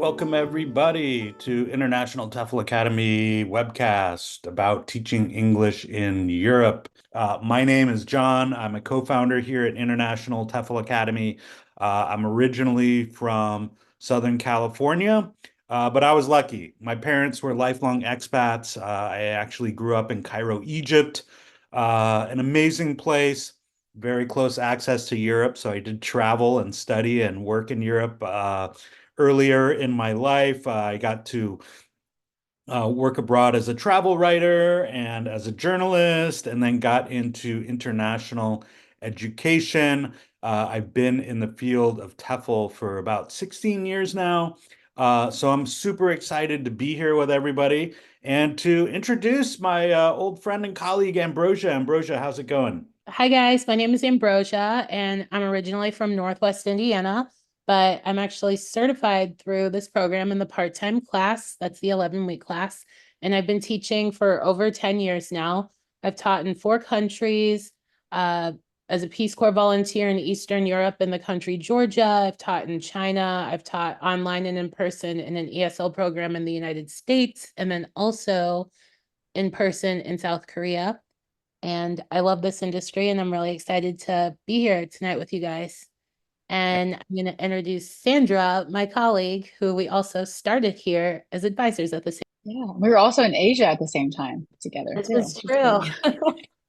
Welcome everybody to International TEFL Academy webcast about teaching English in Europe. My name is John. I'm a co-founder here at International TEFL Academy. I'm originally from Southern California, but I was lucky. My parents were lifelong expats. I actually grew up in Cairo, Egypt, an amazing place, very close access to Europe. So I did travel and study and work in Europe. Earlier in my life, I got to work abroad as a travel writer and as a journalist, and then got into international education. I've been in the field of TEFL for about 16 years now. So I'm super excited to be here with everybody and to introduce my old friend and colleague, Ambrosia. Ambrosia, how's it going? Hi guys, my name is Ambrosia and I'm originally from Northwest Indiana, but I'm actually certified through this program in the part-time class. That's the 11-week class. And I've been teaching for over 10 years now. I've taught in 4 countries, uh, as a Peace Corps volunteer in Eastern Europe in the country Georgia. I've taught in China. I've taught online and in person in an ESL program in the United States, and then also in person in South Korea. And I love this industry, and I'm really excited to be here tonight with you guys. And I'm going to introduce Sandra, my colleague, who we also started here as advisors at the same. Yeah, we were also in Asia at the same time together This too. is true.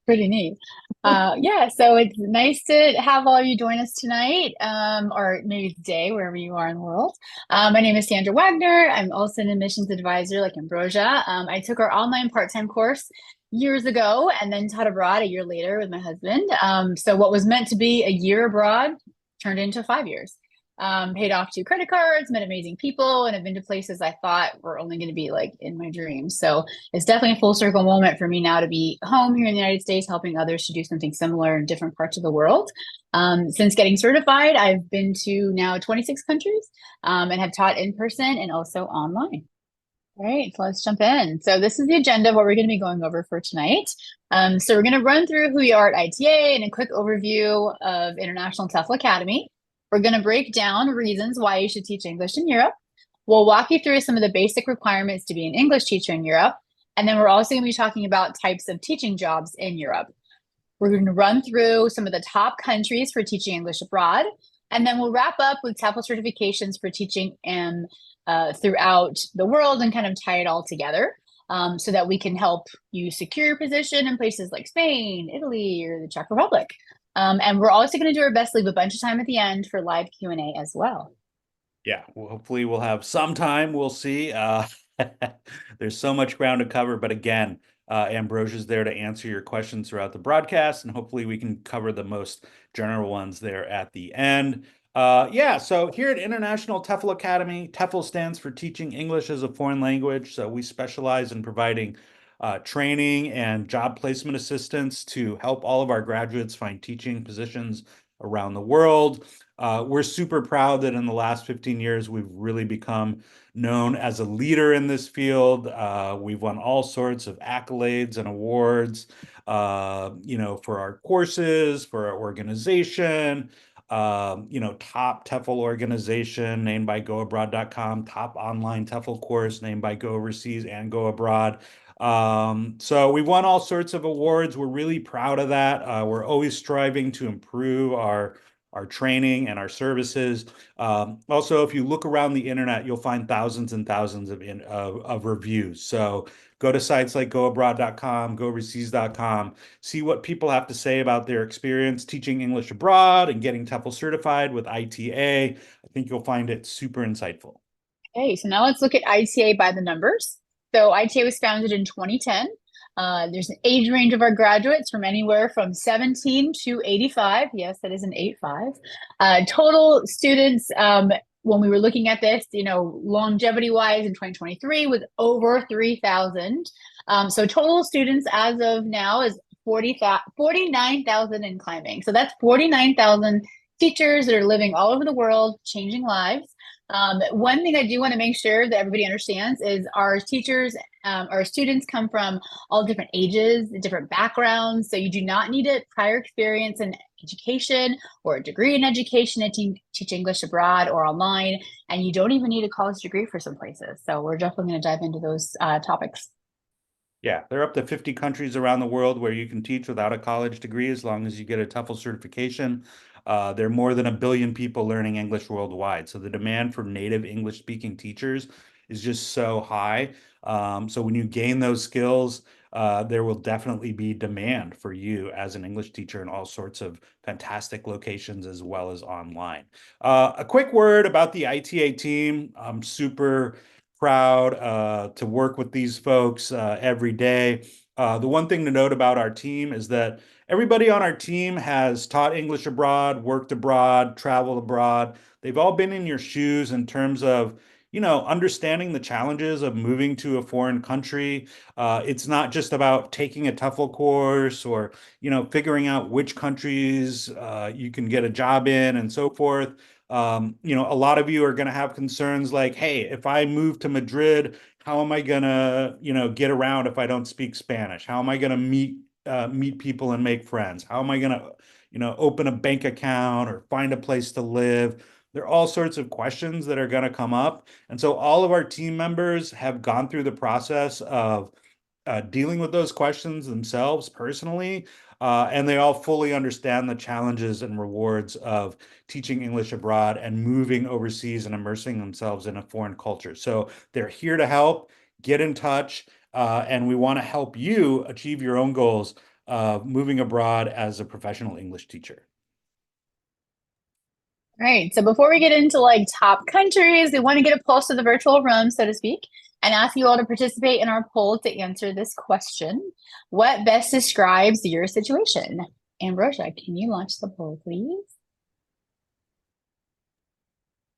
Pretty neat. Yeah, so it's nice to have all of you join us tonight, or maybe today, wherever you are in the world. My name is Sandra Wagner. I'm also an admissions advisor like Ambrosia. I took our online part-time course years ago and then taught abroad a year later with my husband. So what was meant to be a year abroad turned into 5 years. Paid off 2 credit cards, met amazing people, and have been to places I thought were only going to be like in my dreams. So it's definitely a full circle moment for me now to be home here in the United States, helping others to do something similar in different parts of the world. Since getting certified, I've been to now 26 countries, and have taught in person and also online. All right, so let's jump in. So this is the agenda of what we're going to be going over for tonight. So we're going to run through who you are at ITA and a quick overview of International TEFL Academy. We're going to break down reasons why you should teach English in Europe. We'll walk you through some of the basic requirements to be an English teacher in Europe. And then we're also going to be talking about types of teaching jobs in Europe. We're going to run through some of the top countries for teaching English abroad. And then we'll wrap up with TEFL certifications for teaching throughout the world and kind of tie it all together, so that we can help you secure your position in places like Spain, Italy, or the Czech Republic. And we're also going to do our best to leave a bunch of time at the end for live Q&A as well. Yeah, well, hopefully we'll have some time. We'll see. There's so much ground to cover, but again, Ambrosia's there to answer your questions throughout the broadcast, and hopefully we can cover the most general ones there at the end. Yeah, so here at International TEFL Academy, TEFL stands for Teaching English as a Foreign Language. So we specialize in providing training and job placement assistance to help all of our graduates find teaching positions around the world. We're super proud that in the last 15 years, we've really become known as a leader in this field. We've won all sorts of accolades and awards, for our courses, for our organization, top TEFL organization named by goabroad.com, top online TEFL course named by Go Overseas and Go Abroad. So we won all sorts of awards. We're really proud of that. We're always striving to improve our training and our services. Also, if you look around the internet, you'll find thousands and thousands of reviews. So go to sites like goabroad.com, gooverseas.com, see what people have to say about their experience teaching English abroad and getting TEFL certified with ITA. I think you'll find it super insightful. Okay, so now let's look at ITA by the numbers. So ITA was founded in 2010. There's an age range of our graduates from anywhere from 17 to 85. Yes, that is an 85. Total students, when we were looking at this, longevity-wise in 2023 was over 3,000. So total students as of now is 49,000 and climbing. So that's 49,000 teachers that are living all over the world, changing lives. One thing I do want to make sure that everybody understands is our teachers, our students come from all different ages, different backgrounds. So you do not need a prior experience in education or a degree in education to teach English abroad or online. And you don't even need a college degree for some places. So we're definitely going to dive into those topics. Yeah, there are up to 50 countries around the world where you can teach without a college degree as long as you get a TEFL certification. There are more than 1 billion people learning English worldwide. So the demand for native English speaking teachers is just so high. So when you gain those skills, there will definitely be demand for you as an English teacher in all sorts of fantastic locations as well as online. A quick word about the ITA team. I'm super proud to work with these folks every day. The one thing to note about our team is that everybody on our team has taught English abroad, worked abroad, traveled abroad. They've all been in your shoes in terms of, understanding the challenges of moving to a foreign country. It's not just about taking a TEFL course or, figuring out which countries you can get a job in and so forth. A lot of you are going to have concerns like, hey, if I move to Madrid, how am I going to, get around if I don't speak Spanish? How am I going to meet people and make friends? How am I going to, open a bank account or find a place to live? There are all sorts of questions that are going to come up. And so all of our team members have gone through the process of dealing with those questions themselves personally, and they all fully understand the challenges and rewards of teaching English abroad and moving overseas and immersing themselves in a foreign culture. So they're here to help. Get in touch, and we want to help you achieve your own goals of moving abroad as a professional English teacher. All right. So before we get into like top countries, we want to get a pulse of the virtual room, so to speak, and ask you all to participate in our poll to answer this question. What best describes your situation? Ambrosia, can you launch the poll, please?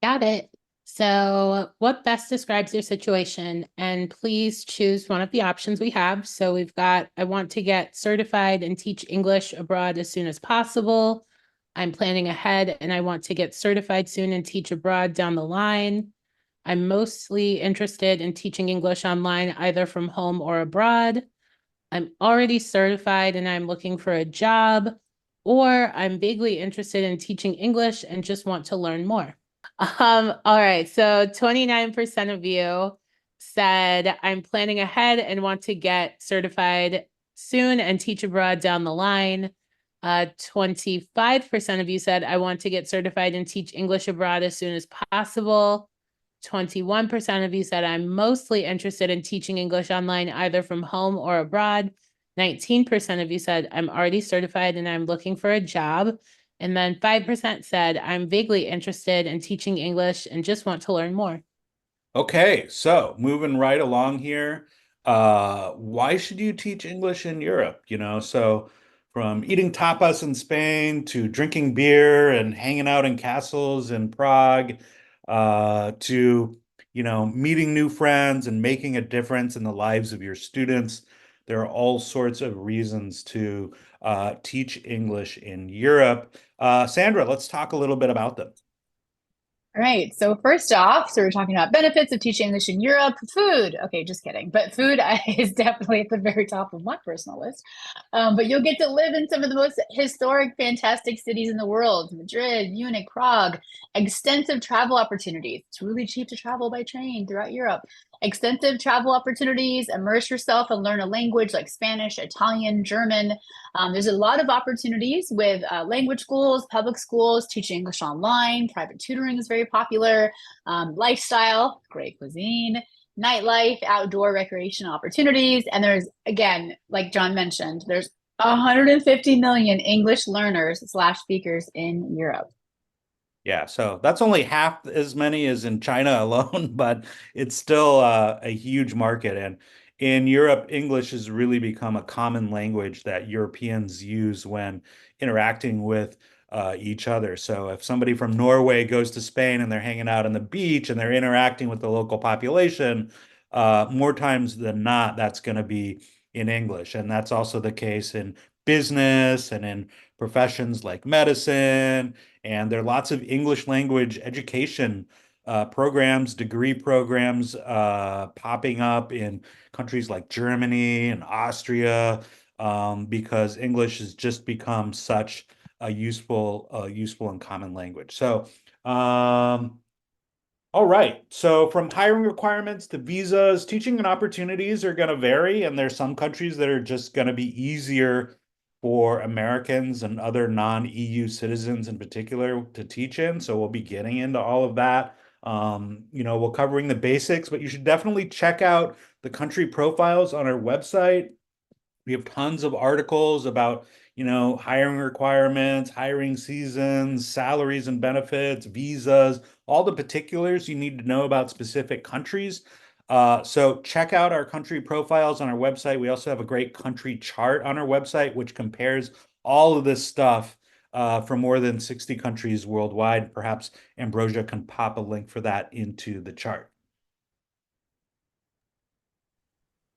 Got it. So what best describes your situation? And please choose one of the options we have. So we've got, I want to get certified and teach English abroad as soon as possible. I'm planning ahead and I want to get certified soon and teach abroad down the line. I'm mostly interested in teaching English online, either from home or abroad. I'm already certified and I'm looking for a job, or I'm vaguely interested in teaching English and just want to learn more. All right. So 29% of you said, I'm planning ahead and want to get certified soon and teach abroad down the line. 25% of you said, I want to get certified and teach English abroad as soon as possible. 21% of you said, I'm mostly interested in teaching English online, either from home or abroad. 19% of you said, I'm already certified and I'm looking for a job. And then 5% said, I'm vaguely interested in teaching English and just want to learn more. Okay, so moving right along here, why should you teach English in Europe? So from eating tapas in Spain to drinking beer and hanging out in castles in Prague, to, meeting new friends and making a difference in the lives of your students. There are all sorts of reasons to teach English in Europe. Sandra, let's talk a little bit about them. All right. So first off, so we're talking about benefits of teaching English in Europe. Food. Okay, just kidding. But food is definitely at the very top of my personal list. But you'll get to live in some of the most historic, fantastic cities in the world: Madrid, Munich, Prague. Extensive travel opportunities. It's really cheap to travel by train throughout Europe. Extensive travel opportunities. Immerse yourself and learn a language like Spanish, Italian, German. There's a lot of opportunities with language schools, public schools, teaching English online. Private tutoring is very popular. Lifestyle, great cuisine, nightlife, outdoor recreation opportunities. And there's, again, like John mentioned, there's 150 million English learners / speakers in Europe. Yeah, so that's only half as many as in China alone, but it's still a huge market. And in Europe, English has really become a common language that Europeans use when interacting with each other. So if somebody from Norway goes to Spain and they're hanging out on the beach and they're interacting with the local population, more times than not, that's going to be in English. And that's also the case in business and in professions like medicine, and there are lots of English language education programs, degree programs popping up in countries like Germany and Austria, because English has just become such a useful and common language. So, all right. So from hiring requirements to visas, teaching and opportunities are going to vary, and there's some countries that are just going to be easier for Americans and other non-EU citizens in particular to teach in. So we'll be getting into all of that. We're covering the basics, but you should definitely check out the country profiles on our website. We have tons of articles about, hiring requirements, hiring seasons, salaries and benefits, visas, all the particulars you need to know about specific countries. So check out our country profiles on our website. We also have a great country chart on our website, which compares all of this stuff from more than 60 countries worldwide. Perhaps Ambrosia can pop a link for that into the chart.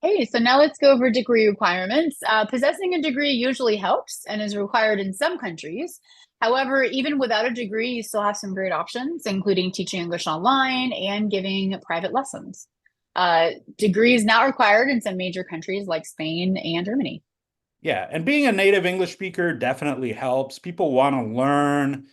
Okay, so now let's go over degree requirements. Possessing a degree usually helps and is required in some countries. However, even without a degree, you still have some great options, including teaching English online and giving private lessons. Degrees not required in some major countries like Spain and Germany. Yeah, and being a native English speaker definitely helps. People want to learn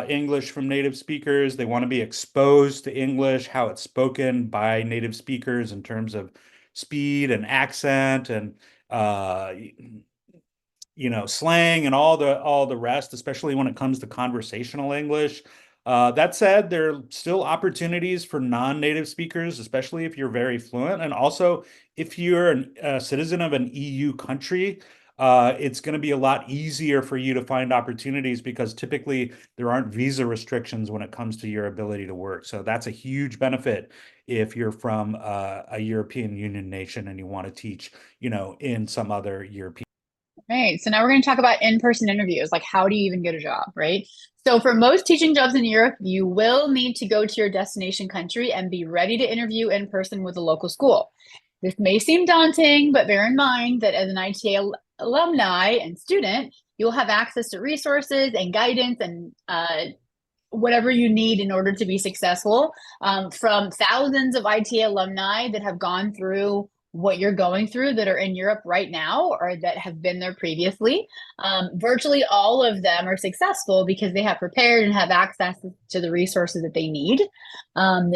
English from native speakers. They want to be exposed to English, how it's spoken by native speakers in terms of speed and accent and slang and all the rest, especially when it comes to conversational English. That said, there are still opportunities for non-native speakers, especially if you're very fluent, and also if you're a citizen of an EU country. It's going to be a lot easier for you to find opportunities because typically there aren't visa restrictions when it comes to your ability to work. So that's a huge benefit if you're from a European Union nation and you want to teach, in some other European. Right. So now we're going to talk about in-person interviews, like how do you even get a job, right? So for most teaching jobs in Europe, you will need to go to your destination country and be ready to interview in person with a local school. This may seem daunting, but bear in mind that as an ITA alumni and student, you'll have access to resources and guidance and whatever you need in order to be successful from thousands of ITA alumni that have gone through what you're going through that are in Europe right now or that have been there previously. Virtually all of them are successful because they have prepared and have access to the resources that they need.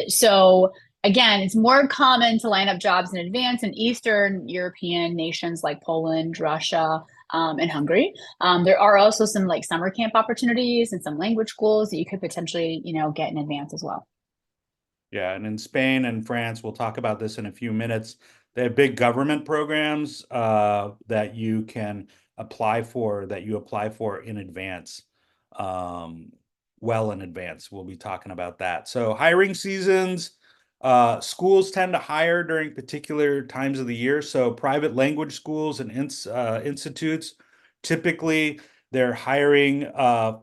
So again, it's more common to line up jobs in advance in Eastern European nations like Poland, Russia, and Hungary. There are also some like summer camp opportunities and some language schools that you could potentially, get in advance as well. Yeah, and in Spain and France, we'll talk about this in a few minutes. They have big government programs that you can apply for, in advance, well in advance. We'll be talking about that. So hiring seasons, schools tend to hire during particular times of the year. So private language schools and institutes, typically they're hiring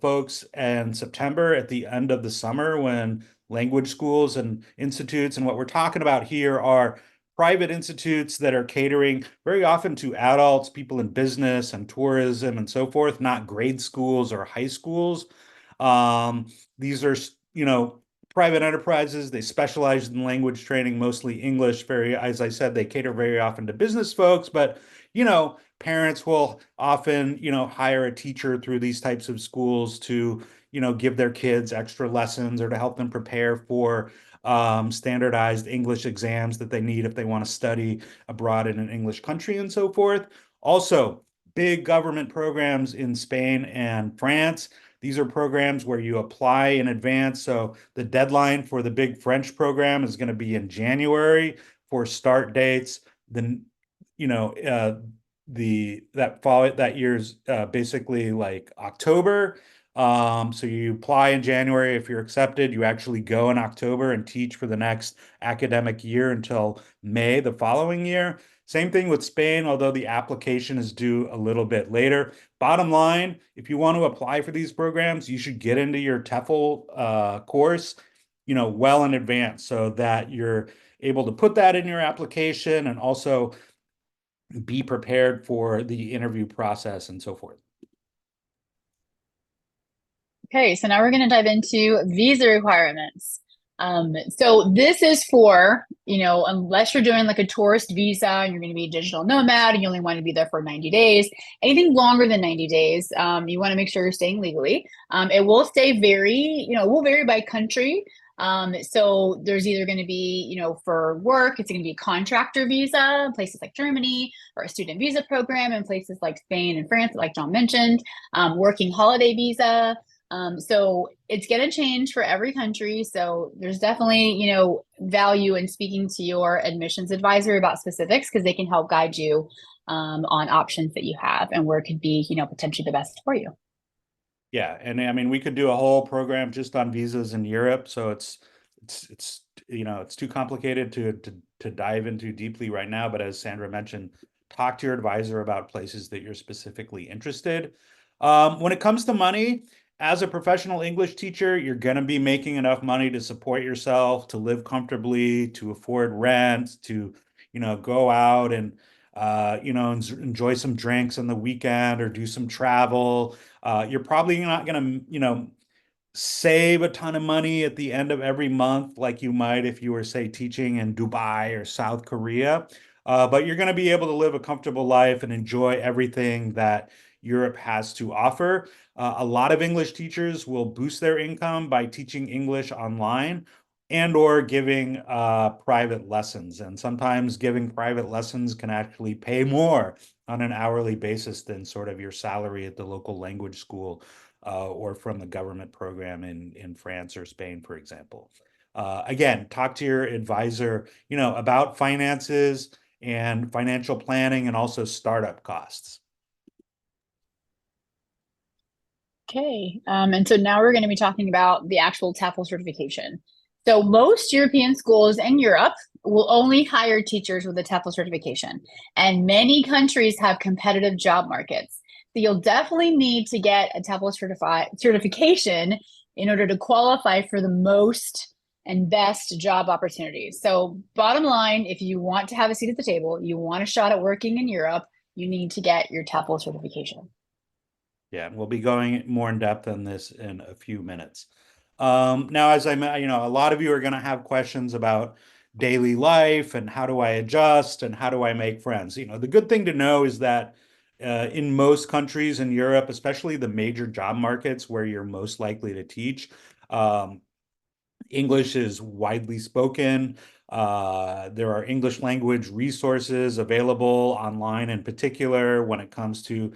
folks in September at the end of the summer when language schools and institutes. And what we're talking about here are private institutes that are catering very often to adults, people in business and tourism and so forth, not grade schools or high schools. These are, private enterprises. They specialize in language training, mostly English. As I said, they cater very often to business folks, but parents will often, hire a teacher through these types of schools to, give their kids extra lessons or to help them prepare for standardized English exams that they need if they want to study abroad in an English country and so forth. Also, big government programs in Spain and France. These are programs where you apply in advance. So the deadline for the big French program is going to be in January for start dates. Then, that year's basically like October. So you apply in January. If you're accepted, you actually go in October and teach for the next academic year until May the following year. Same thing with Spain, although the application is due a little bit later. Bottom line, if you want to apply for these programs, you should get into your TEFL course, well in advance so that you're able to put that in your application and also be prepared for the interview process and so forth. Okay, so now we're going to dive into visa requirements. So this is for, unless you're doing like a tourist visa and you're going to be a digital nomad and you only want to be there for 90 days, anything longer than 90 days, you want to make sure you're staying legally. It will it will vary by country. So there's either going to be, for work, it's going to be a contractor visa in places like Germany, or a student visa program in places like Spain and France, like John mentioned, working holiday visa. So it's going to change for every country. So there's definitely, value in speaking to your admissions advisor about specifics, because they can help guide you on options that you have and where it could be, potentially the best for you. Yeah, and I mean, we could do a whole program just on visas in Europe. So it's too complicated to dive into deeply right now. But as Sandra mentioned, talk to your advisor about places that you're specifically interested. When it comes to money, as a professional English teacher, you're going to be making enough money to support yourself, to live comfortably, to afford rent, to go out and enjoy some drinks on the weekend or do some travel. You're probably not going to, save a ton of money at the end of every month like you might if you were, say, teaching in Dubai or South Korea. But you're going to be able to live a comfortable life and enjoy everything that Europe has to offer. A lot of English teachers will boost their income by teaching English online and or giving private lessons. And sometimes giving private lessons can actually pay more on an hourly basis than sort of your salary at the local language school or from the government program in France or Spain, for example. Again, talk to your advisor, about finances and financial planning and also startup costs. Okay. And so now we're going to be talking about the actual TEFL certification. So most European schools in Europe will only hire teachers with a TEFL certification, and many countries have competitive job markets. So you'll definitely need to get a TEFL certification in order to qualify for the most and best job opportunities. So bottom line, if you want to have a seat at the table, you want a shot at working in Europe, you need to get your TEFL certification. Yeah, and we'll be going more in depth on this in a few minutes. Now, as I met, a lot of you are going to have questions about daily life and how do I adjust and how do I make friends. The good thing to know is that in most countries in Europe, especially the major job markets where you're most likely to teach, um, English is widely spoken. There are English language resources available online in particular when it comes to,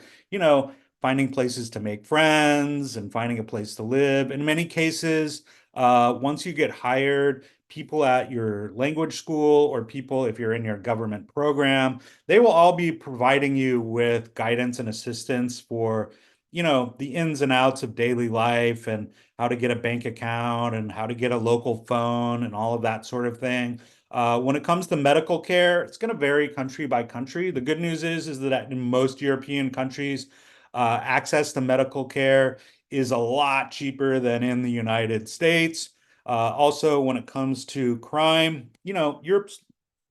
finding places to make friends and finding a place to live. In many cases, once you get hired, people at your language school or people, if you're in your government program, they will all be providing you with guidance and assistance for, the ins and outs of daily life and how to get a bank account and how to get a local phone and all of that sort of thing. When it comes to medical care, it's going to vary country by country. The good news is that in most European countries, access to medical care is a lot cheaper than in the United States. Also, when it comes to crime, Europe's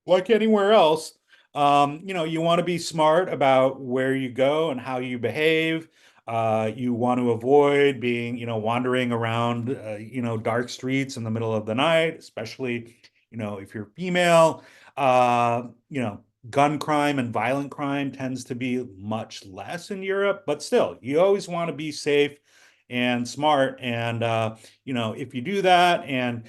like anywhere else. You want to be smart about where you go and how you behave. You want to avoid being, wandering around, dark streets in the middle of the night, especially, if you're female. Gun crime and violent crime tends to be much less in Europe, but still, you always want to be safe and smart. And, if you do that and,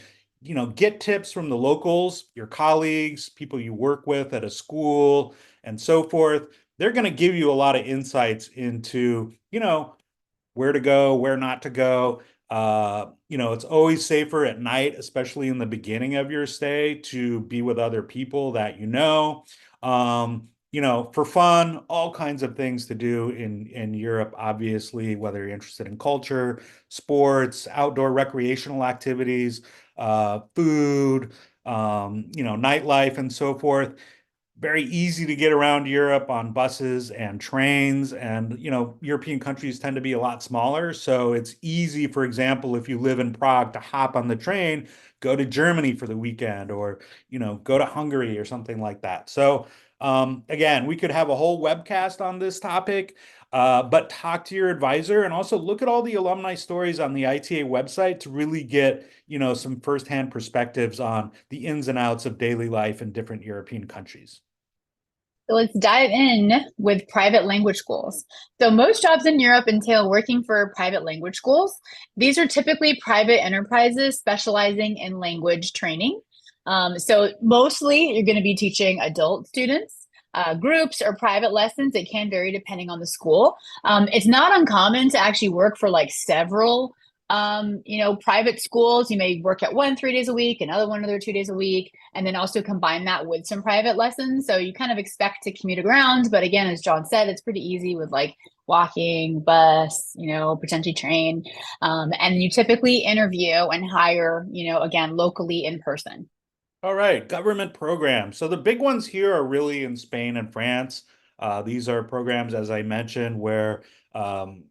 get tips from the locals, your colleagues, people you work with at a school, and so forth, they're going to give you a lot of insights into, where to go, where not to go. It's always safer at night, especially in the beginning of your stay, to be with other people that you know. For fun, all kinds of things to do in Europe, obviously, whether you're interested in culture, sports, outdoor recreational activities, food, nightlife, and so forth. Very easy to get around Europe on buses and trains. And, European countries tend to be a lot smaller. So it's easy, for example, if you live in Prague, to hop on the train, go to Germany for the weekend or, go to Hungary or something like that. So Again, we could have a whole webcast on this topic, but talk to your advisor and also look at all the alumni stories on the ITA website to really get, some firsthand perspectives on the ins and outs of daily life in different European countries. So let's dive in with private language schools. So most jobs in Europe entail working for private language schools. These are typically private enterprises specializing in language training. So mostly you're going to be teaching adult students, groups, or private lessons. It can vary depending on the school. It's not uncommon to actually work for like several private schools. You may work at one 3 days a week, another one other 2 days a week, and then also combine that with some private lessons. So you kind of expect to commute around, but again, as John said, it's pretty easy with like walking, bus, potentially train. And you typically interview and hire, again, locally in person. All right, government programs. So the big ones here are really in Spain and France. These are programs, as I mentioned, where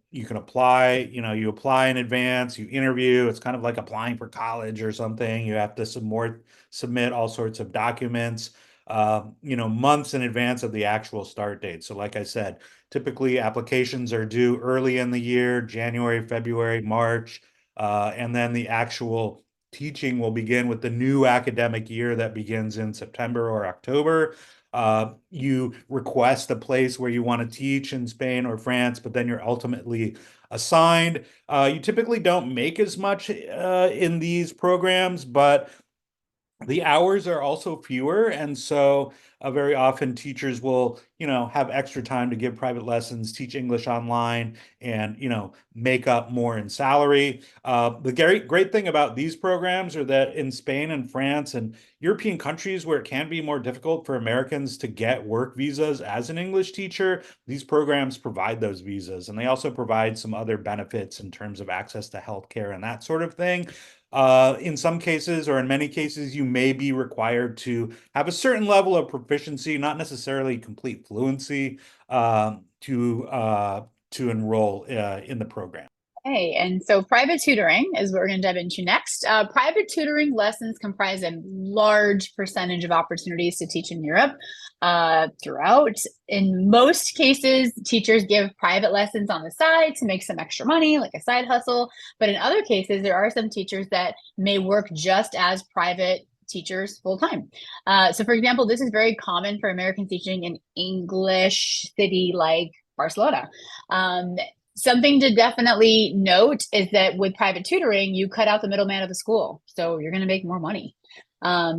you can apply, you apply in advance, you interview. It's kind of like applying for college or something. You have to submit all sorts of documents, months in advance of the actual start date. So like I said, typically applications are due early in the year, January, February, March, and then the actual teaching will begin with the new academic year that begins in September or October. You request a place where you want to teach in Spain or France, but then you're ultimately assigned. You typically don't make as much in these programs, but the hours are also fewer, and so very often teachers will have extra time to give private lessons, teach English online, and make up more in salary. The great thing about these programs are that in Spain and France and European countries where it can be more difficult for Americans to get work visas as an English teacher, these programs provide those visas, and they also provide some other benefits in terms of access to healthcare and that sort of thing. In some cases, or in many cases, you may be required to have a certain level of proficiency, not necessarily complete fluency, to enroll in the program. Okay, and so private tutoring is what we're going to dive into next. Private tutoring lessons comprise a large percentage of opportunities to teach in Europe throughout. In most cases, teachers give private lessons on the side to make some extra money, like a side hustle. But in other cases, there are some teachers that may work just as private teachers full time. So, for example, this is very common for Americans teaching in English city like Barcelona. Something to definitely note is that with private tutoring, you cut out the middleman of the school. So you're going to make more money.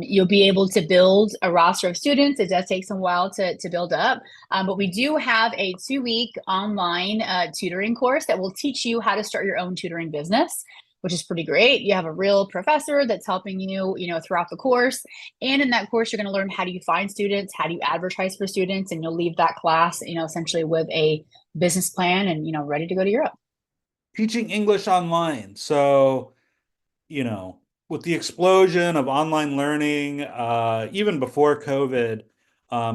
You'll be able to build a roster of students. It does take some while to build up, but we do have a 2-week online tutoring course that will teach you how to start your own tutoring business, which is pretty great. You have a real professor that's helping you, throughout the course. And in that course, you're going to learn how do you find students, how do you advertise for students, and you'll leave that class, essentially with a business plan and, ready to go to Europe. Teaching English online. So, with the explosion of online learning, even before COVID,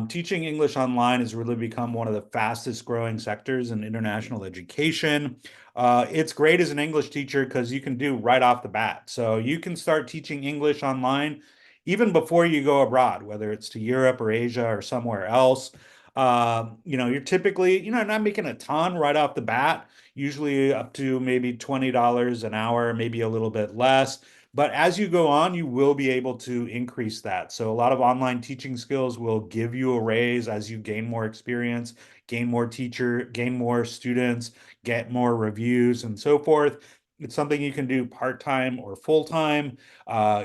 teaching English online has really become one of the fastest growing sectors in international education. It's great as an English teacher because you can do right off the bat. So you can start teaching English online even before you go abroad, whether it's to Europe or Asia or somewhere else. You're typically, not making a ton right off the bat, usually up to maybe $20 an hour, maybe a little bit less. But as you go on, you will be able to increase that. So a lot of online teaching skills will give you a raise as you gain more experience, gain more students, get more reviews, and so forth. It's something you can do part-time or full-time.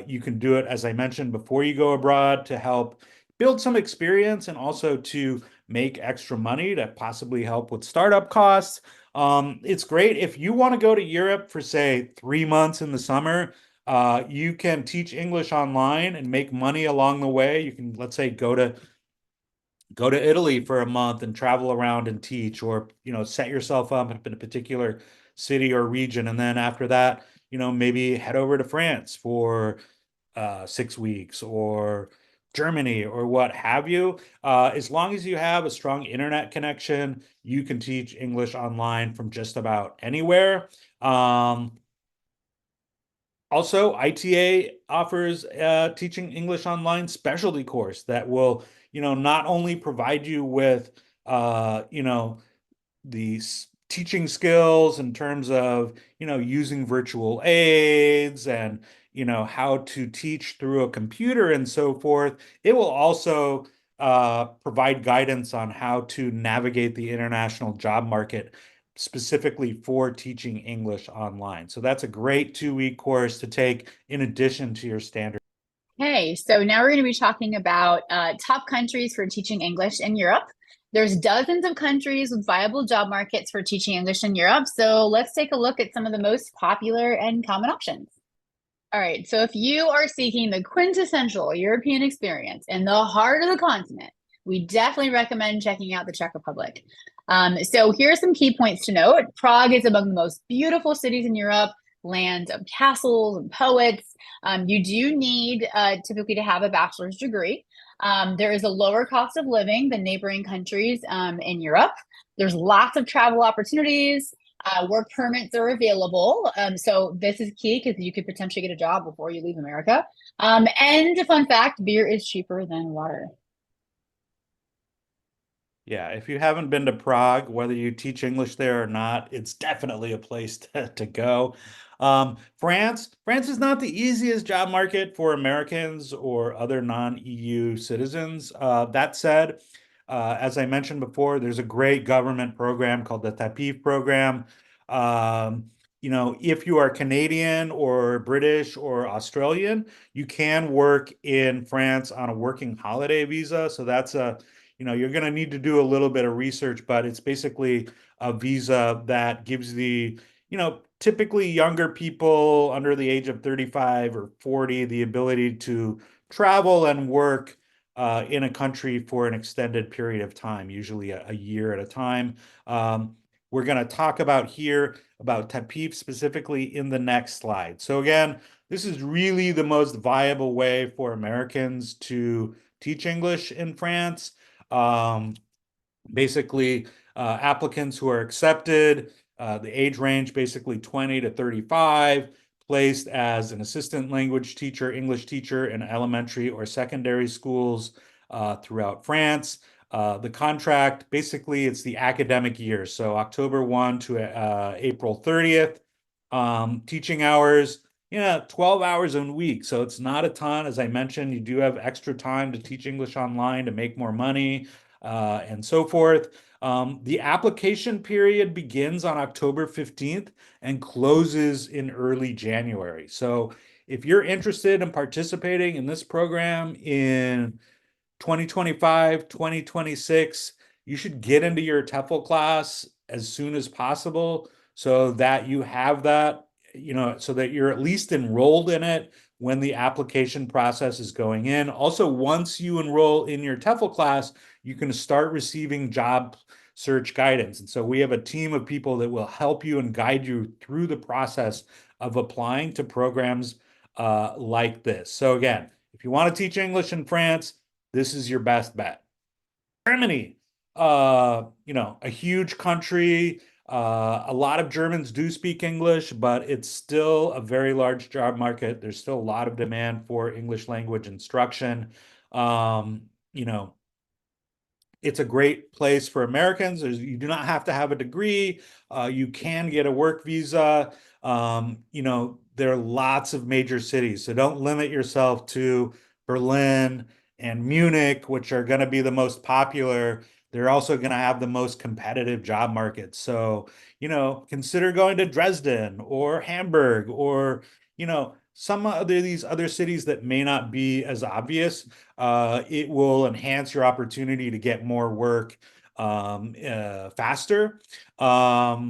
You can do it, as I mentioned, before you go abroad to help build some experience and also to make extra money to possibly help with startup costs. It's great if you want to go to Europe for, say, 3 months in the summer. You can teach English online and make money along the way. You can, let's say, go to Italy for a month and travel around and teach, or set yourself up in a particular city or region, and then after that, maybe head over to France for 6 weeks, or Germany, or what have you. As long as you have a strong internet connection, you can teach English online from just about anywhere. Also, ITA offers a teaching English online specialty course that will not only provide you with, the teaching skills in terms of, using virtual aids and, how to teach through a computer and so forth. It will also provide guidance on how to navigate the international job market specifically for teaching English online. So that's a great 2-week course to take in addition to your standard. Okay, so now we're going to be talking about top countries for teaching English in Europe. There's dozens of countries with viable job markets for teaching English in Europe. So let's take a look at some of the most popular and common options. All right, so if you are seeking the quintessential European experience in the heart of the continent, we definitely recommend checking out the Czech Republic. So here are some key points to note. Prague is among the most beautiful cities in Europe, land of castles and poets. You do need typically to have a bachelor's degree. There is a lower cost of living than neighboring countries in Europe. There's lots of travel opportunities. Work permits are available. So this is key because you could potentially get a job before you leave America. And a fun fact, beer is cheaper than water. Yeah, if you haven't been to Prague, whether you teach English there or not, it's definitely a place to go. France is not the easiest job market for Americans or other non-EU citizens. That said, as I mentioned before, there's a great government program called the TEFL program. If you are Canadian or British or Australian, you can work in France on a working holiday visa. So that's you're going to need to do a little bit of research, but it's basically a visa that gives typically younger people under the age of 35 or 40 the ability to travel and work in a country for an extended period of time, usually a year at a time. We're going to talk about TEFL specifically in the next slide. So again, this is really the most viable way for Americans to teach English in France. Basically, applicants who are accepted, the age range basically 20 to 35, placed as an assistant language teacher, English teacher in elementary or secondary schools throughout France. The contract, basically, it's the academic year, so October 1 to April 30th. Teaching hours, 12 hours a week. So it's not a ton. As I mentioned, you do have extra time to teach English online to make more money and so forth. The application period begins on October 15th and closes in early January. So if you're interested in participating in this program in 2025, 2026, you should get into your TEFL class as soon as possible so that you have that, so that you're at least enrolled in it when the application process is going in. Also, once you enroll in your TEFL class, you can start receiving job search guidance. And so we have a team of people that will help you and guide you through the process of applying to programs like this. So again, if you want to teach English in France, this is your best bet. Germany, a huge country. A lot of Germans do speak English, but it's still a very large job market. There's still a lot of demand for English language instruction. It's a great place for Americans. You do not have to have a degree. You can get a work visa. There are lots of major cities, so don't limit yourself to Berlin and Munich, which are going to be the most popular. They're also going to have the most competitive job markets. So, consider going to Dresden or Hamburg or, some of these other cities that may not be as obvious. It will enhance your opportunity to get more work faster. Pay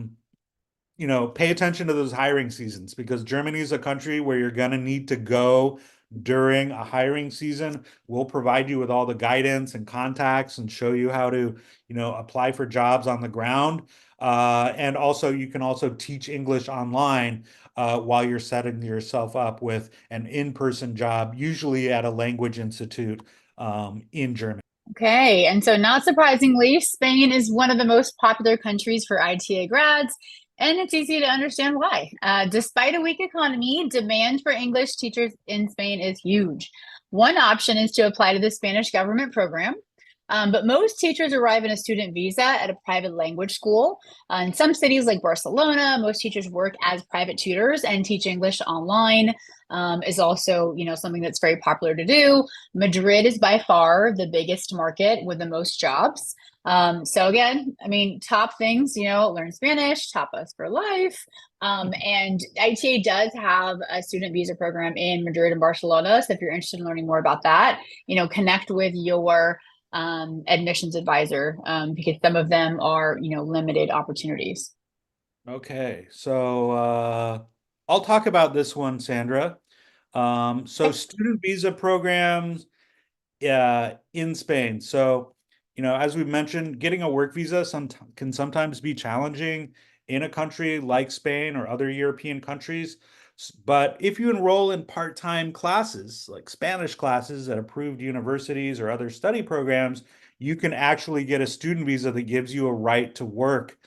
attention to those hiring seasons because Germany is a country where you're going to need to go during a hiring season. We'll provide you with all the guidance and contacts and show you how to, apply for jobs on the ground. And also, you can also teach English online while you're setting yourself up with an in-person job, usually at a language institute in Germany. Okay, and so not surprisingly, Spain is one of the most popular countries for ITA grads, and it's easy to understand why. Despite a weak economy, demand for English teachers in Spain is huge. One option is to apply to the Spanish government program. But most teachers arrive in a student visa at a private language school. In some cities like Barcelona, most teachers work as private tutors and teach English online. Is also, something that's very popular to do. Madrid is by far the biggest market with the most jobs. So again, I mean, top things, learn Spanish, tapas for life. And ITA does have a student visa program in Madrid and Barcelona. So if you're interested in learning more about that, connect with your admissions advisor, because some of them are, limited opportunities. Okay, so I'll talk about this one, Sandra. So student visa programs in Spain. So, as we mentioned, getting a work visa can sometimes be challenging in a country like Spain or other European countries. But if you enroll in part-time classes, like Spanish classes at approved universities or other study programs, you can actually get a student visa that gives you a right to work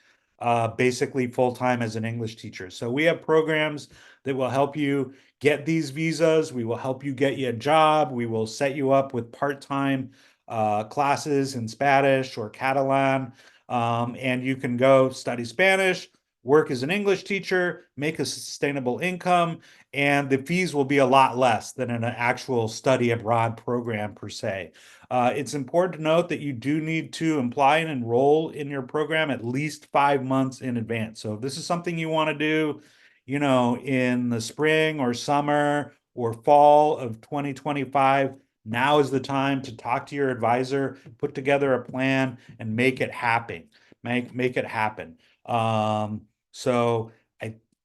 basically full-time as an English teacher. So we have programs that will help you get these visas. We will help you get you a job. We will set you up with part-time classes in Spanish or Catalan. And you can go study Spanish, work as an English teacher, make a sustainable income, and the fees will be a lot less than in an actual study abroad program per se. It's important to note that you do need to apply and enroll in your program at least 5 months in advance. So if this is something you want to do, in the spring or summer or fall of 2025, now is the time to talk to your advisor, put together a plan, and make it happen. Make it happen. So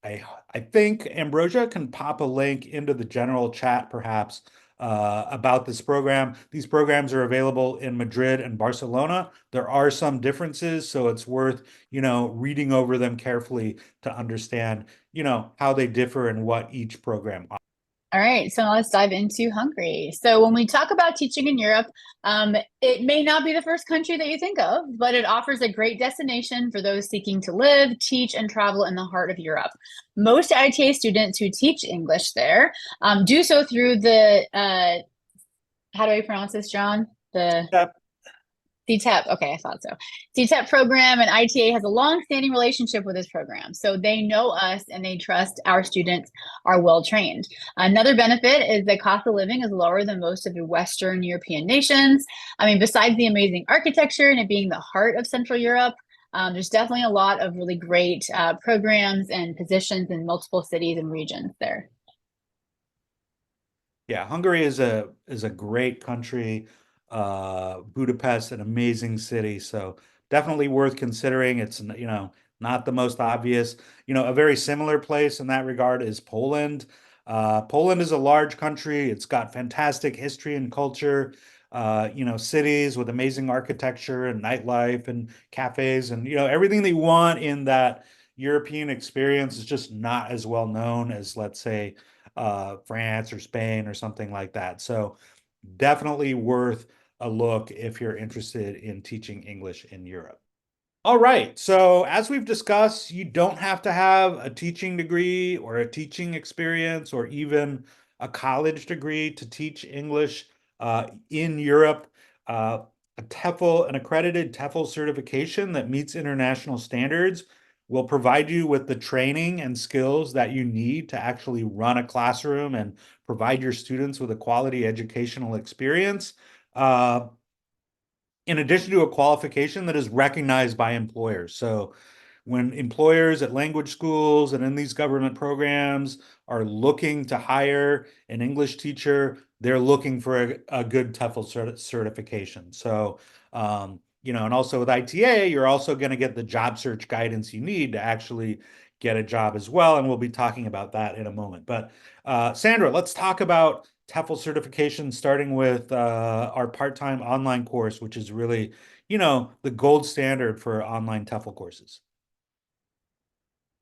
I think Ambrosia can pop a link into the general chat, perhaps, about this program. These programs are available in Madrid and Barcelona. There are some differences, so it's worth, reading over them carefully to understand, how they differ and what each program offers. All right, so now let's dive into Hungary. So when we talk about teaching in Europe, it may not be the first country that you think of, but it offers a great destination for those seeking to live, teach, and travel in the heart of Europe. Most ITA students who teach English there do so through the, how do I pronounce this, John? Yep. TEP. Okay, I thought so. TEP program, and ITA has a long-standing relationship with this program. So they know us and they trust our students are well trained. Another benefit is the cost of living is lower than most of the Western European nations. I mean, besides the amazing architecture and it being the heart of Central Europe, there's definitely a lot of really great programs and positions in multiple cities and regions there. Yeah, Hungary is a great country. Budapest, an amazing city, so definitely worth considering. It's not the most obvious. A very similar place in that regard is Poland. Poland is a large country. It's got fantastic history and culture. Cities with amazing architecture and nightlife and cafes and everything that you want in that European experience is just not as well known as, let's say, France or Spain or something like that. So definitely worth a look if you're interested in teaching English in Europe. All right, so as we've discussed, you don't have to have a teaching degree or a teaching experience or even a college degree to teach English in Europe. A TEFL, an accredited TEFL certification that meets international standards will provide you with the training and skills that you need to actually run a classroom and provide your students with a quality educational experience. In addition to a qualification that is recognized by employers. So when employers at language schools and in these government programs are looking to hire an English teacher, they're looking for a good TEFL certification. So, and also with ITA, you're also going to get the job search guidance you need to actually get a job as well. And we'll be talking about that in a moment. But Sandra, let's talk about TEFL certification, starting with our part-time online course, which is really, the gold standard for online TEFL courses.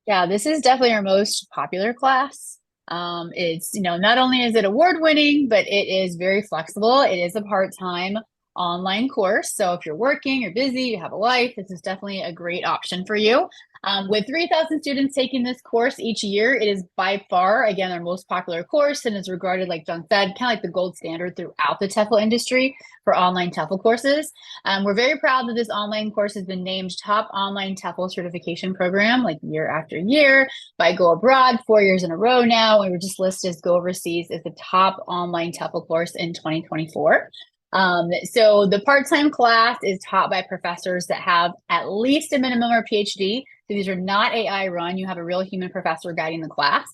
Yeah, this is definitely our most popular class. It's, not only is it award-winning, but it is very flexible. It is a part-time online course. So if you're working, you're busy, you have a life, this is definitely a great option for you. With 3,000 students taking this course each year, it is by far, again, our most popular course and is regarded, like John said, kind of like the gold standard throughout the TEFL industry for online TEFL courses. We're very proud that this online course has been named top online TEFL certification program like year after year by Go Abroad 4 years in a row now. We were just listed as Go Overseas as the top online TEFL course in 2024. So the part-time class is taught by professors that have at least a minimum or PhD. So these are not AI run. You have a real human professor guiding the class.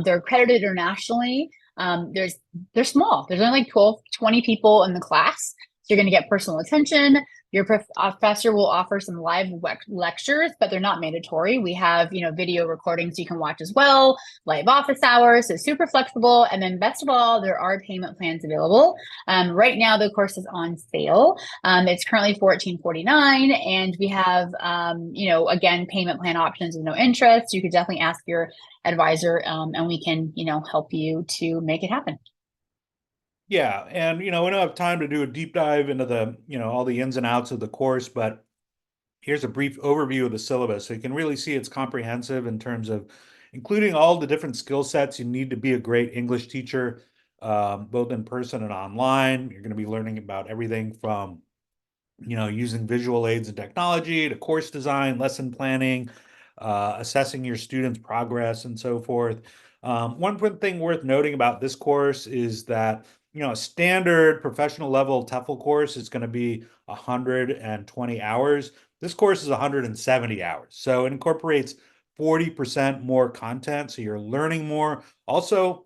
They're accredited internationally. They're small. There's only like 12, 20 people in the class. So you're going to get personal attention. Your professor will offer some live lectures, but they're not mandatory. We have, video recordings you can watch as well, live office hours, so super flexible. And then best of all, there are payment plans available. Right now, the course is on sale. It's currently $14.49, and we have, again, payment plan options with no interest. You could definitely ask your advisor, and we can, help you to make it happen. Yeah, and we don't have time to do a deep dive into the, all the ins and outs of the course, but here's a brief overview of the syllabus. So you can really see it's comprehensive in terms of including all the different skill sets you need to be a great English teacher, both in person and online. You're going to be learning about everything from, using visual aids and technology to course design, lesson planning, assessing your students' progress, and so forth. One thing worth noting about this course is that a standard professional level TEFL course is going to be 120 hours. This course is 170 hours. So it incorporates 40% more content. So you're learning more. Also,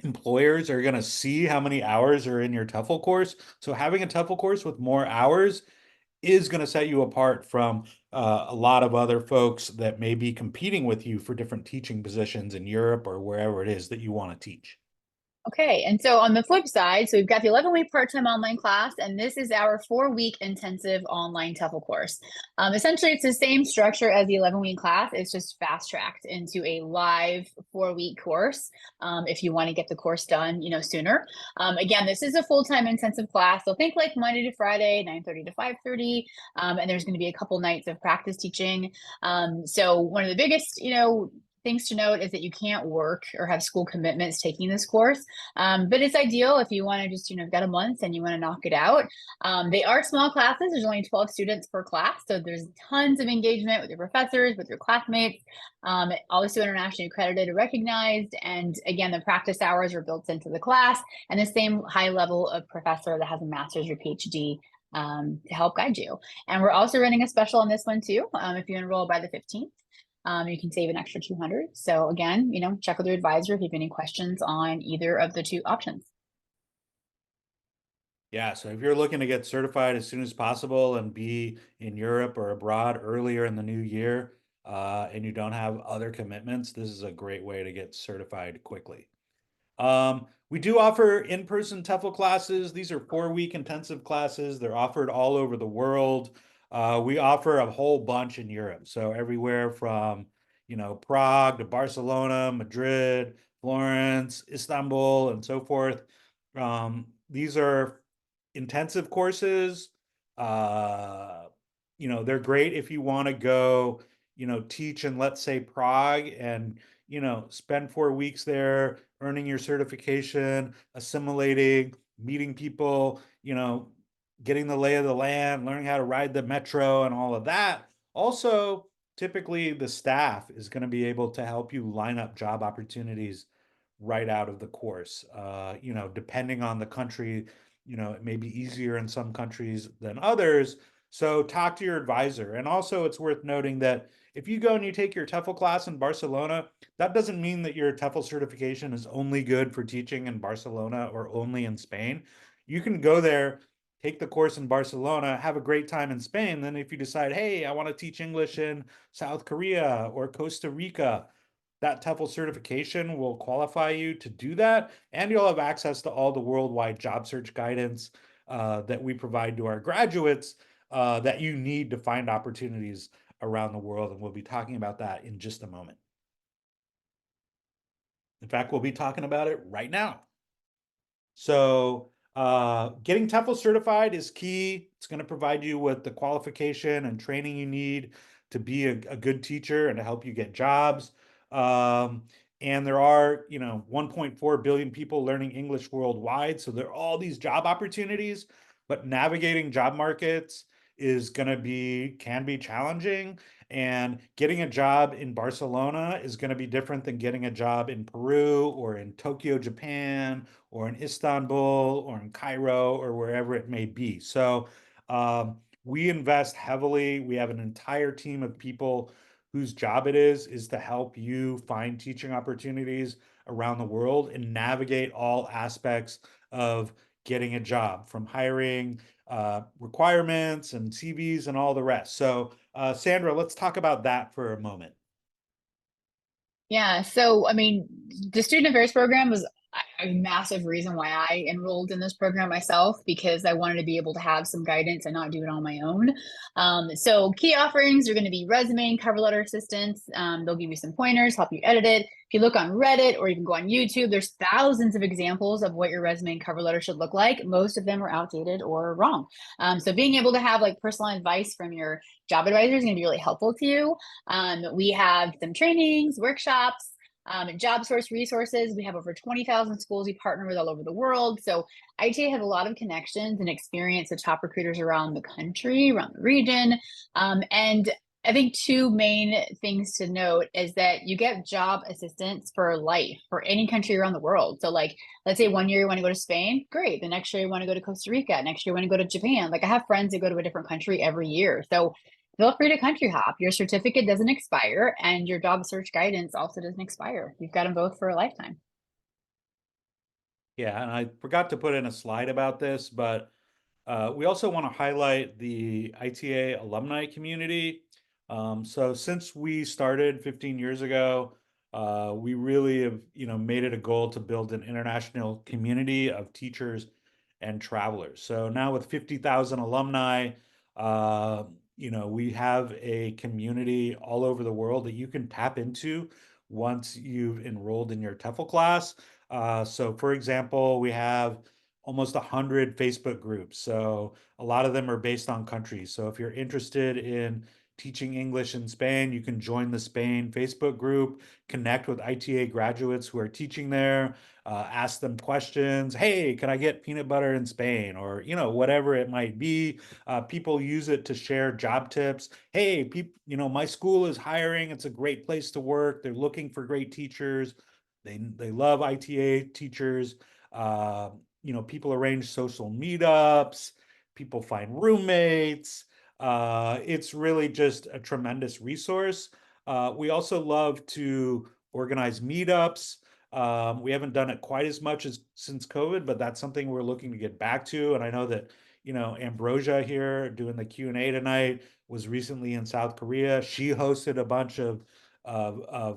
employers are going to see how many hours are in your TEFL course. So having a TEFL course with more hours is going to set you apart from a lot of other folks that may be competing with you for different teaching positions in Europe or wherever it is that you want to teach. Okay, and so on the flip side, so we've got the 11-week part-time online class, and this is our 4-week intensive online TEFL course. Essentially, it's the same structure as the 11-week class. It's just fast-tracked into a live 4-week course if you want to get the course done, sooner. Again, this is a full-time intensive class, so think like Monday to Friday, 9:30 to 5:30, and there's going to be a couple nights of practice teaching. So one of the biggest, things to note is that you can't work or have school commitments taking this course, but it's ideal if you want to just, got a month and you want to knock it out. They are small classes. There's only 12 students per class, so there's tons of engagement with your professors, with your classmates, also internationally accredited and recognized. And again, the practice hours are built into the class, and the same high level of professor that has a master's or PhD to help guide you. And we're also running a special on this one too. If you enroll by the 15th. You can save an extra 200. So again, check with your advisor if you have any questions on either of the two options. Yeah, so if you're looking to get certified as soon as possible and be in Europe or abroad earlier in the new year, and you don't have other commitments, this is a great way to get certified quickly. We do offer in-person TEFL classes. These are 4-week intensive classes. They're offered all over the world. We offer a whole bunch in Europe. So everywhere from, Prague to Barcelona, Madrid, Florence, Istanbul, and so forth. These are intensive courses. They're great if you want to go, teach in, let's say, Prague and, spend 4 weeks there, earning your certification, assimilating, meeting people, getting the lay of the land, learning how to ride the metro and all of that. Also, typically the staff is going to be able to help you line up job opportunities right out of the course. Depending on the country, it may be easier in some countries than others. So talk to your advisor. And also it's worth noting that if you go and you take your TEFL class in Barcelona, that doesn't mean that your TEFL certification is only good for teaching in Barcelona or only in Spain. You can go there, take the course in Barcelona, have a great time in Spain. Then if you decide, hey, I want to teach English in South Korea or Costa Rica, that TEFL certification will qualify you to do that. And you'll have access to all the worldwide job search guidance that we provide to our graduates that you need to find opportunities around the world. And we'll be talking about that in just a moment. In fact, we'll be talking about it right now. So getting TEFL certified is key. It's going to provide you with the qualification and training you need to be a good teacher and to help you get jobs. And there are, 1.4 billion people learning English worldwide. So there are all these job opportunities, but navigating job markets can be challenging. And getting a job in Barcelona is going to be different than getting a job in Peru or in Tokyo, Japan, or in Istanbul or in Cairo or wherever it may be. So we invest heavily. We have an entire team of people whose job it is to help you find teaching opportunities around the world and navigate all aspects of getting a job, from hiring, requirements and CVs and all the rest. So, Sandra, let's talk about that for a moment. Yeah, so I mean, the student affairs program was a massive reason why I enrolled in this program myself, because I wanted to be able to have some guidance and not do it on my own. So key offerings are going to be resume and cover letter assistance. They'll give you some pointers, help you edit it. If you look on Reddit or even go on YouTube, there's thousands of examples of what your resume and cover letter should look like. Most of them are outdated or wrong. So being able to have like personal advice from your job advisor is going to be really helpful to you. We have some trainings, workshops, job source resources. We have over 20,000 schools we partner with all over the world. So ITA has a lot of connections and experience with top recruiters around the country, around the region. And I think two main things to note is that you get job assistance for life for any country around the world. So like, let's say one year you want to go to Spain, great. The next year you want to go to Costa Rica. Next year you want to go to Japan. Like I have friends that go to a different country every year. So feel free to country hop. Your certificate doesn't expire and your job search guidance also doesn't expire. You've got them both for a lifetime. Yeah, and I forgot to put in a slide about this, but we also want to highlight the ITA alumni community. So since we started 15 years ago, we really have, made it a goal to build an international community of teachers and travelers. So now with 50,000 alumni, we have a community all over the world that you can tap into once you've enrolled in your TEFL class. So for example, we have almost 100 Facebook groups. So a lot of them are based on countries. So if you're interested in teaching English in Spain, you can join the Spain Facebook group, connect with ITA graduates who are teaching there, ask them questions. Hey, can I get peanut butter in Spain? Or, whatever it might be. People use it to share job tips. Hey, my school is hiring. It's a great place to work. They're looking for great teachers. They love ITA teachers. People arrange social meetups, people find roommates. It's really just a tremendous resource. We also love to organize meetups. We haven't done it quite as much as since COVID, but that's something we're looking to get back to. And I know that, Ambrosia here doing the Q&A tonight was recently in South Korea. She hosted a bunch of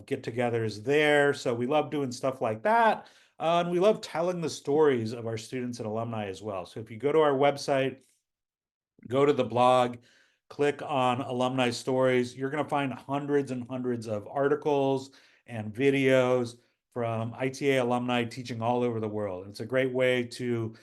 get-togethers there. So we love doing stuff like that. And we love telling the stories of our students and alumni as well. So if you go to our website, go to the blog, click on alumni stories, you're going to find hundreds and hundreds of articles and videos from ITA alumni teaching all over the world. It's a great way to,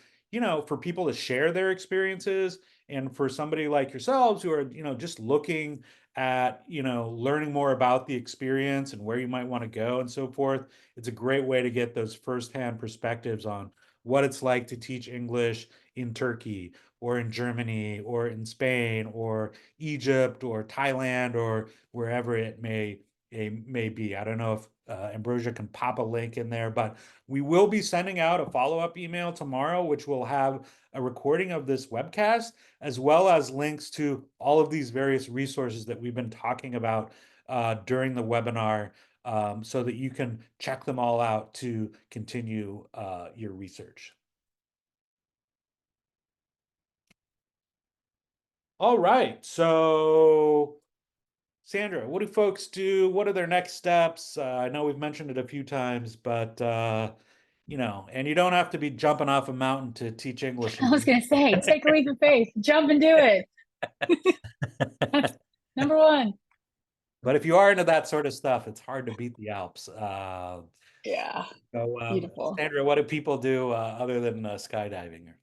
for people to share their experiences, and for somebody like yourselves who are, just looking at, learning more about the experience and where you might want to go and so forth. It's a great way to get those firsthand perspectives on what it's like to teach English in Turkey or in Germany or in Spain or Egypt or Thailand or wherever it may be. I don't know if Ambrosia can pop a link in there, but we will be sending out a follow-up email tomorrow, which will have a recording of this webcast, as well as links to all of these various resources that we've been talking about during the webinar, so that you can check them all out to continue your research. All right, so Sandra, what do folks do? What are their next steps? I know we've mentioned it a few times, but and you don't have to be jumping off a mountain to teach English. I was going to say, take a leap of faith, jump and do it. That's number one. But if you are into that sort of stuff, it's hard to beat the Alps. Yeah, So, beautiful. Sandra, what do people do other than skydiving?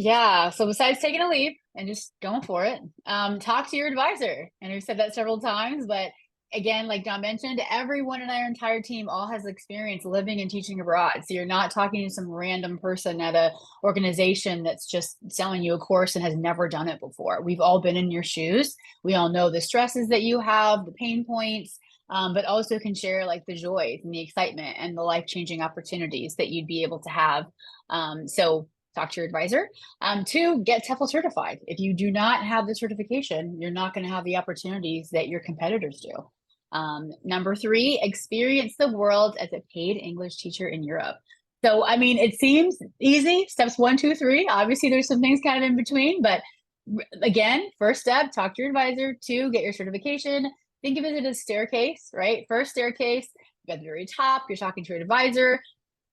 Yeah. So besides taking a leap and just going for it, talk to your advisor. And we've said that several times, but again, like Don mentioned, everyone in our entire team all has experience living and teaching abroad. So you're not talking to some random person at a organization that's just selling you a course and has never done it before. We've all been in your shoes. We all know the stresses that you have, the pain points, but also can share like the joys and the excitement and the life-changing opportunities that you'd be able to have. So talk to your advisor. Two, get TEFL certified. If you do not have the certification, you're not going to have the opportunities that your competitors do. Number three, experience the world as a paid English teacher in Europe. So, I mean, it seems easy. Steps 1, 2, 3. Obviously, there's some things kind of in between, but again, first step, talk to your advisor. Two, get your certification. Think of it as a staircase, right? First staircase, you got the very top, you're talking to your advisor.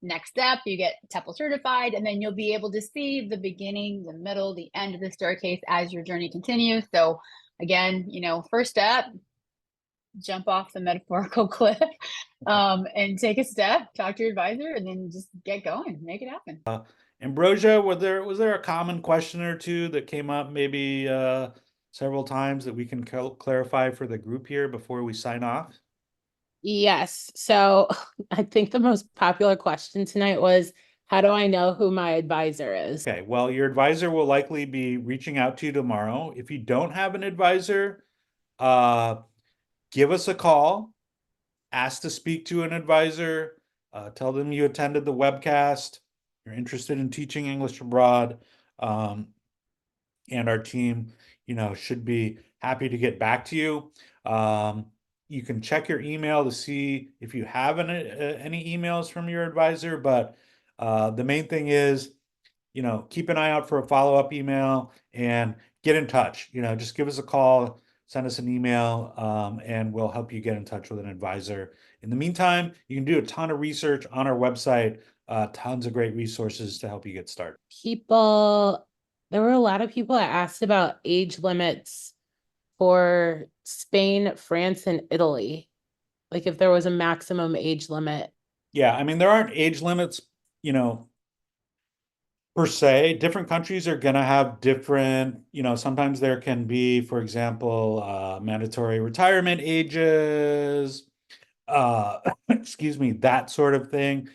Next step, you get TEFL certified, and then you'll be able to see the beginning, the middle, the end of the staircase as your journey continues. So again, first step, jump off the metaphorical cliff, and take a step, talk to your advisor, and then just get going, make it happen. Ambrosia, was there a common question or two that came up maybe several times that we can clarify for the group here before we sign off? Yes. So I think the most popular question tonight was, how do I know who my advisor is? Okay, well, your advisor will likely be reaching out to you tomorrow. If you don't have an advisor, give us a call, ask to speak to an advisor, tell them you attended the webcast, you're interested in teaching English abroad, and our team, should be happy to get back to you. You can check your email to see if you have any emails from your advisor, but the main thing is, keep an eye out for a follow-up email and get in touch. Just give us a call, send us an email, and we'll help you get in touch with an advisor. In the meantime, you can do a ton of research on our website, tons of great resources to help you get started. There were a lot of people that asked about age limits for Spain, France, and Italy. Like if there was a maximum age limit. Yeah, I mean, there aren't age limits, per se. Different countries are going to have different, sometimes there can be, for example, mandatory retirement ages, excuse me, that sort of thing.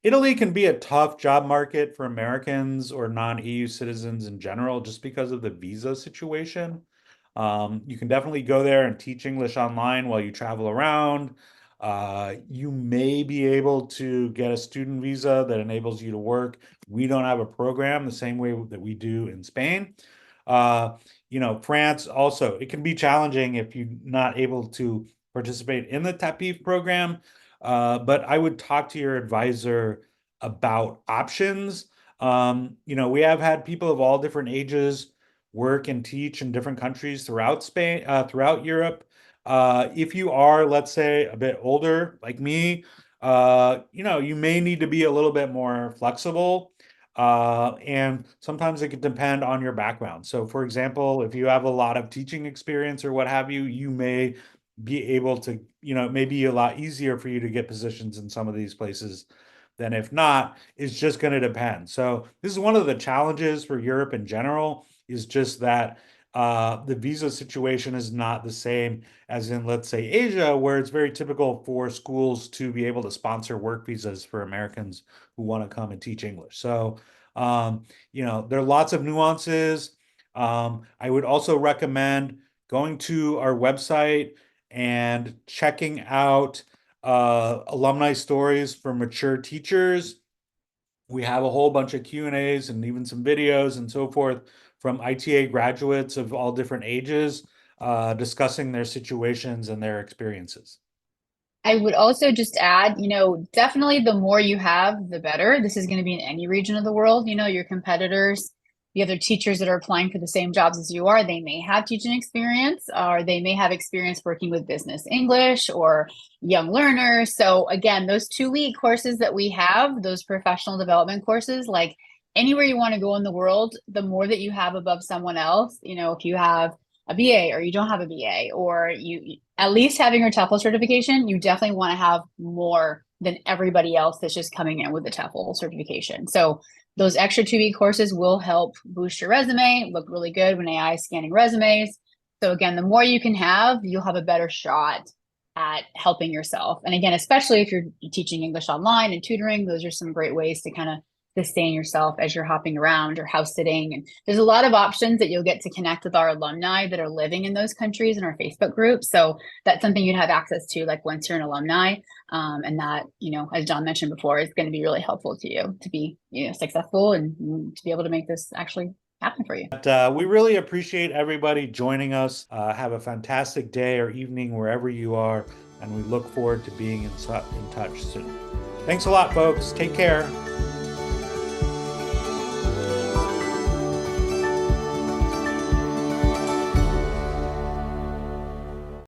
Italy can be a tough job market for Americans or non-EU citizens in general, just because of the visa situation. You can definitely go there and teach English online while you travel around. You may be able to get a student visa that enables you to work. We don't have a program the same way that we do in Spain. France also, it can be challenging if you're not able to participate in the TAPIF program. But I would talk to your advisor about options. We have had people of all different ages work and teach in different countries throughout Spain, throughout Europe. If you are, let's say, a bit older, like me, you may need to be a little bit more flexible. And sometimes it could depend on your background. So, for example, if you have a lot of teaching experience or what have you, you may be able to, it may be a lot easier for you to get positions in some of these places than if not. It's just going to depend. So this is one of the challenges for Europe in general, is just that the visa situation is not the same as in, let's say, Asia, where it's very typical for schools to be able to sponsor work visas for Americans who want to come and teach English. So, there are lots of nuances. I would also recommend going to our website and checking out alumni stories for mature teachers. We have a whole bunch of Q&As and even some videos and so forth from ITA graduates of all different ages, discussing their situations and their experiences. I would also just add, definitely the more you have, the better. This is going to be in any region of the world. Your competitors, the other teachers that are applying for the same jobs as you are, they may have teaching experience, or they may have experience working with business English or young learners. So again, those 2-week courses that we have, those professional development courses, like anywhere you want to go in the world, the more that you have above someone else, if you have a BA or you don't have a BA, or you at least having your TEFL certification, you definitely want to have more than everybody else that's just coming in with the TEFL certification. So Those extra 2-week courses will help boost your resume, look really good when AI is scanning resumes. So again, the more you can have, you'll have a better shot at helping yourself. And again, especially if you're teaching English online and tutoring, those are some great ways to kind of sustain yourself as you're hopping around or house sitting. And there's a lot of options that you'll get to connect with our alumni that are living in those countries in our Facebook group. So that's something you'd have access to, like once you're an alumni. And that, as John mentioned before, is going to be really helpful to you to be, successful and to be able to make this actually happen for you. But, we really appreciate everybody joining us. Have a fantastic day or evening wherever you are, and we look forward to being in touch soon. Thanks a lot, folks. Take care.